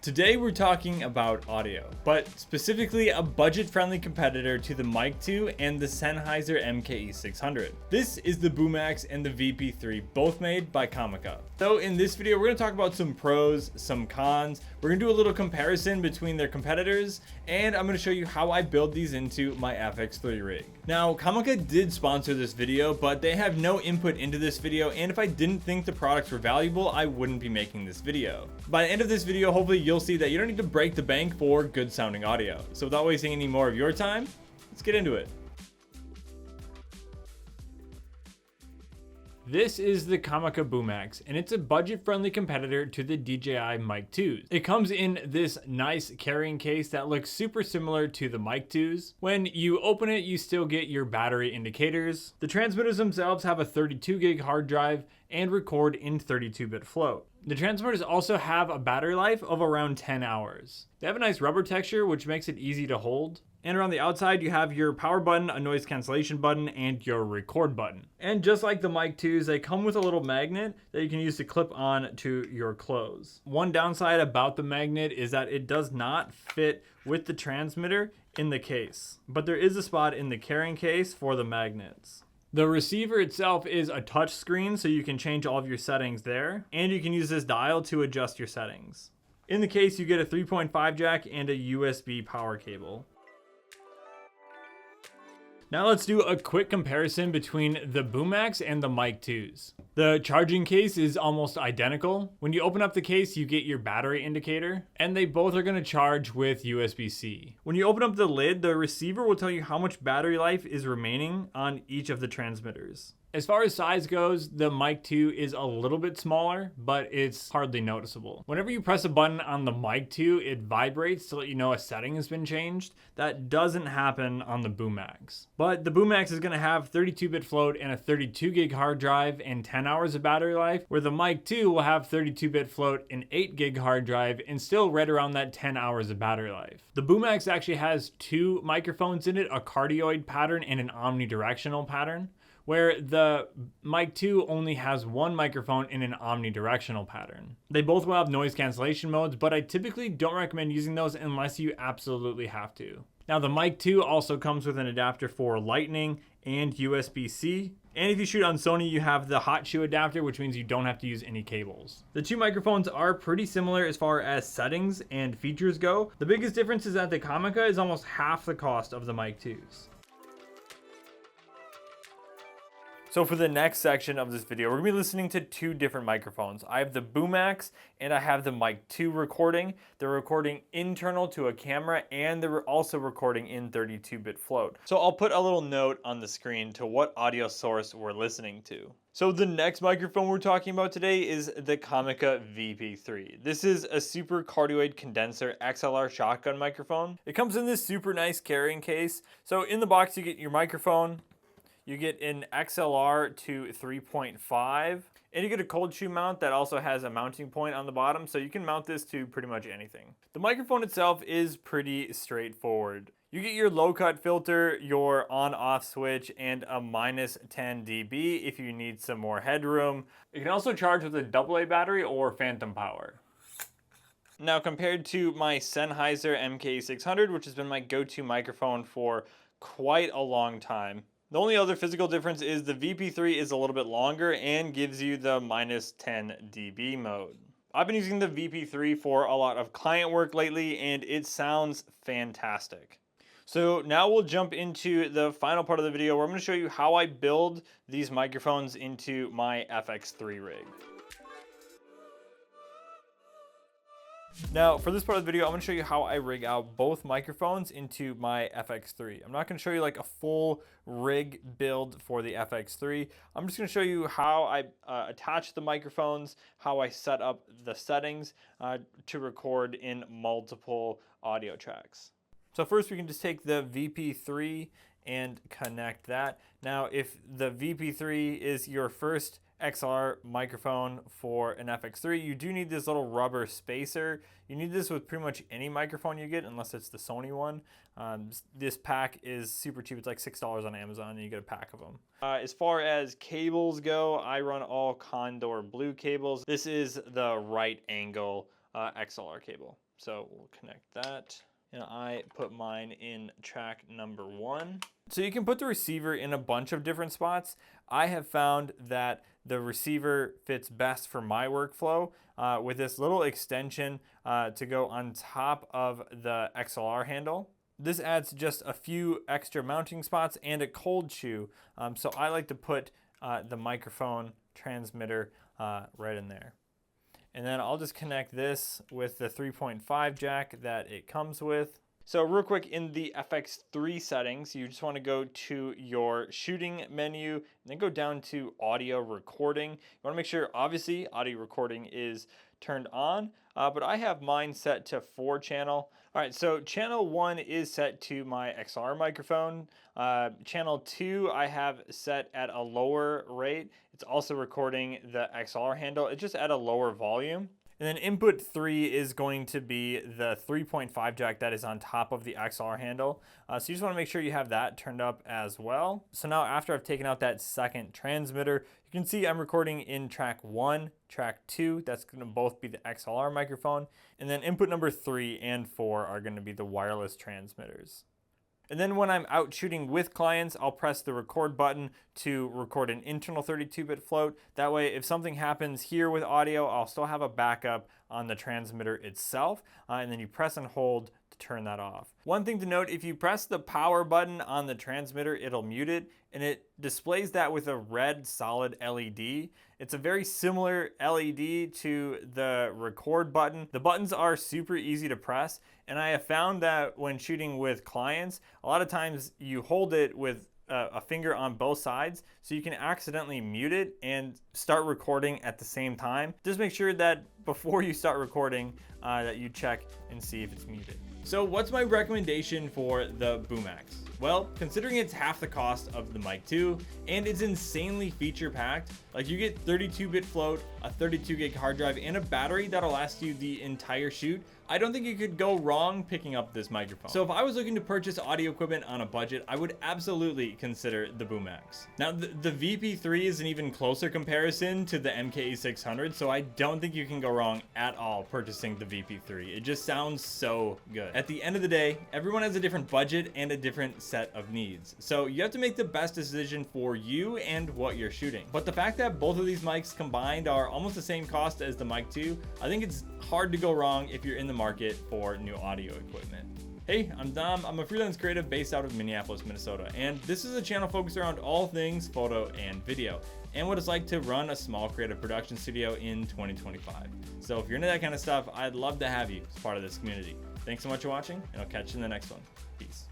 Today we're talking about audio, but specifically a budget-friendly competitor to the Mic 2 and the Sennheiser MKE600. This is the BooMax and the VP3, both made by Comica. So in this video, we're going to talk about some pros, some cons. We're going to do a little comparison between their competitors, and I'm going to show you how I build these into my FX3 rig. Now, Comica did sponsor this video, but they have no input into this video, and if I didn't think the products were valuable, I wouldn't be making this video. By the end of this video, hopefully you'll see that you don't need to break the bank for good sounding audio. So without wasting any more of your time, let's get into it. This is the Comica BooMax, and it's a budget-friendly competitor to the DJI Mic 2s. It comes in this nice carrying case that looks super similar to the Mic 2s. When you open it, you still get your battery indicators. The transmitters themselves have a 32 gig hard drive and record in 32-bit float. The transmitters also have a battery life of around 10 hours. They have a nice rubber texture, which makes it easy to hold. And around the outside, you have your power button, a noise cancellation button, and your record button. And just like the Mic 2s, they come with a little magnet that you can use to clip on to your clothes. One downside about the magnet is that it does not fit with the transmitter in the case, but there is a spot in the carrying case for the magnets. The receiver itself is a touch screen, so you can change all of your settings there, and you can use this dial to adjust your settings. In the case, you get a 3.5 jack and a USB power cable. Now let's do a quick comparison between the BooMax and the Mic 2s. The charging case is almost identical. When you open up the case, you get your battery indicator, and they both are going to charge with USB-C. When you open up the lid, the receiver will tell you how much battery life is remaining on each of the transmitters. As far as size goes, the Mic 2 is a little bit smaller, but it's hardly noticeable. Whenever you press a button on the Mic 2, it vibrates to let you know a setting has been changed. That doesn't happen on the BooMax. But the BooMax is going to have 32-bit float and a 32 gig hard drive and 10 hours of battery life, where the Mic 2 will have 32-bit float, an 8 gig hard drive, and still right around that 10 hours of battery life. The BooMax actually has two microphones in it, a cardioid pattern and an omnidirectional pattern, where the Mic 2 only has one microphone in an omnidirectional pattern. They both will have noise cancellation modes, but I typically don't recommend using those unless you absolutely have to. Now the Mic 2 also comes with an adapter for Lightning and USB-C. And if you shoot on Sony, you have the hot shoe adapter, which means you don't have to use any cables. The two microphones are pretty similar as far as settings and features go. The biggest difference is that the Comica is almost half the cost of the Mic 2s. So for the next section of this video, we're gonna be listening to two different microphones. I have the BooMax and I have the Mic 2 recording. They're recording internal to a camera, and they're also recording in 32-bit float. So I'll put a little note on the screen to what audio source we're listening to. So the next microphone we're talking about today is the Comica VP3. This is a super cardioid condenser XLR shotgun microphone. It comes in this super nice carrying case. So in the box, you get your microphone, you get an XLR to 3.5, and you get a cold shoe mount that also has a mounting point on the bottom, so you can mount this to pretty much anything. The microphone itself is pretty straightforward. You get your low cut filter, your on-off switch, and a -10 dB if you need some more headroom. You can also charge with a AA battery or phantom power. Now compared to my Sennheiser MKE600, which has been my go-to microphone for quite a long time, the only other physical difference is the VP3 is a little bit longer and gives you the -10 dB mode. I've been using the VP3 for a lot of client work lately, and it sounds fantastic. So now we'll jump into the final part of the video where I'm going to show you how I build these microphones into my FX3 rig. Now, for this part of the video, I'm going to show you how I rig out both microphones into my FX3. I'm not going to show you like a full rig build for the FX3. I'm just going to show you how I attach the microphones, how I set up the settings to record in multiple audio tracks. So first, we can just take the VP3 and connect that. Now, if the VP3 is your first XLR microphone for an FX3, you do need this little rubber spacer. You need this with pretty much any microphone you get, unless it's the Sony one. This pack is super cheap. It's like $6 on Amazon, and you get a pack of them. As far as cables go, I run all Condor Blue cables. This is the right angle XLR cable. So we'll connect that. And I put mine in track number 1. So you can put the receiver in a bunch of different spots. I have found that the receiver fits best for my workflow with this little extension to go on top of the XLR handle. This adds just a few extra mounting spots and a cold shoe. So I like to put the microphone transmitter right in there. And then I'll just connect this with the 3.5 jack that it comes with. So real quick, in the FX3 settings, you just want to go to your shooting menu and then go down to audio recording. You want to make sure, obviously, audio recording is turned on, but I have mine set to 4-channel. All right, so channel 1 is set to my XLR microphone. Channel 2 I have set at a lower rate. It's also recording the XLR handle. It's just at a lower volume. And then input 3 is going to be the 3.5 jack that is on top of the XLR handle. So you just want to make sure you have that turned up as well. So now after I've taken out that second transmitter, you can see I'm recording in track 1, track 2. That's going to both be the XLR microphone. And then input number 3 and 4 are going to be the wireless transmitters. And then when I'm out shooting with clients, I'll press the record button to record an internal 32-bit float. That way, if something happens here with audio, I'll still have a backup on the transmitter itself. And then you press and hold to turn that off. One thing to note, if you press the power button on the transmitter, it'll mute it, and it displays that with a red solid LED. It's a very similar LED to the record button. The buttons are super easy to press, and I have found that when shooting with clients, a lot of times you hold it with a finger on both sides, so you can accidentally mute it and start recording at the same time. Just make sure that before you start recording that you check and see if it's muted. So what's my recommendation for the BooMax? Well, considering it's half the cost of the Mic 2 and it's insanely feature packed, like you get 32-bit float, a 32 gig hard drive, and a battery that'll last you the entire shoot, I don't think you could go wrong picking up this microphone. So if I was looking to purchase audio equipment on a budget, I would absolutely consider the BooMax. Now the VP3 is an even closer comparison to the MKE600, so I don't think you can go wrong at all purchasing the VP3. It just sounds so good. At the end of the day, everyone has a different budget and a different set of needs. So you have to make the best decision for you and what you're shooting. But the fact that both of these mics combined are almost the same cost as the Mic 2, I think it's hard to go wrong if you're in the market for new audio equipment. Hey, I'm Dom. I'm a freelance creative based out of Minneapolis, Minnesota, and this is a channel focused around all things photo and video, and what it's like to run a small creative production studio in 2025. So if you're into that kind of stuff, I'd love to have you as part of this community. Thanks so much for watching, and I'll catch you in the next one. Peace.